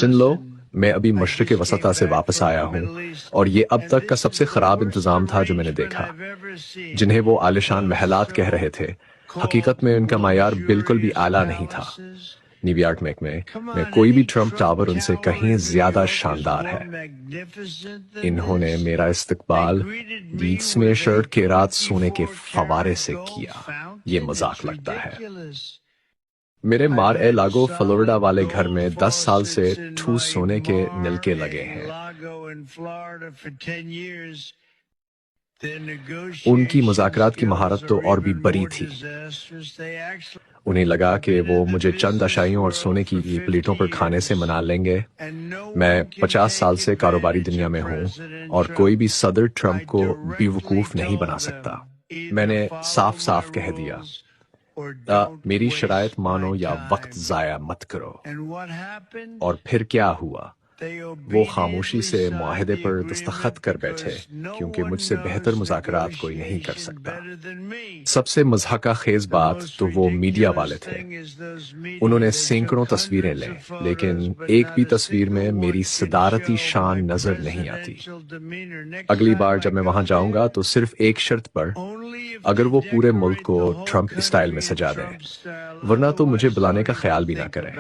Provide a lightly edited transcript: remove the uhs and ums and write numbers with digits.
سن لو، میں ابھی مشرق وسطیٰ سے واپس آیا ہوں اور یہ اب تک کا سب سے خراب انتظام تھا جو میں نے دیکھا۔ جنہیں وہ عالیشان محلات کہہ رہے تھے، حقیقت میں ان کا معیار بالکل بھی اعلیٰ نہیں تھا۔ نیو یارک میں کوئی بھی ٹرمپ ٹاور ان سے کہیں زیادہ شاندار ہے۔ انہوں نے میرا استقبال گیٹس شرٹ کے رات سونے کے فوارے سے کیا۔ یہ مذاق لگتا ہے۔ میرے مار اے لاگو فلوریڈا والے گھر میں 10 سال سے ٹھوس سونے کے نلکے لگے ہیں۔ ان کی مذاکرات کی مہارت تو اور بھی بڑی تھی۔ انہیں لگا کہ وہ مجھے چند اشائیوں اور سونے کی پلیٹوں پر کھانے سے منا لیں گے۔ میں 50 سال سے کاروباری دنیا میں ہوں اور کوئی بھی صدر ٹرمپ کو بیوقوف نہیں بنا سکتا۔ میں نے صاف صاف کہہ دیا، میری شرائط مانو یا وقت ضائع مت کرو۔ اور پھر کیا ہوا؟ وہ خاموشی سے معاہدے پر دستخط کر بیٹھے، کیونکہ مجھ سے بہتر مذاکرات کوئی نہیں کر سکتا۔ سب سے مضحکہ خیز بات تو وہ میڈیا والے تھے۔ انہوں نے سینکڑوں تصویریں لیں، لیکن ایک بھی تصویر میں میری صدارتی شان نظر نہیں آتی۔ اگلی بار جب میں وہاں جاؤں گا تو صرف ایک شرط پر، اگر وہ پورے ملک کو ٹرمپ اسٹائل میں سجا دیں، ورنہ تو مجھے بلانے کا خیال بھی نہ کریں۔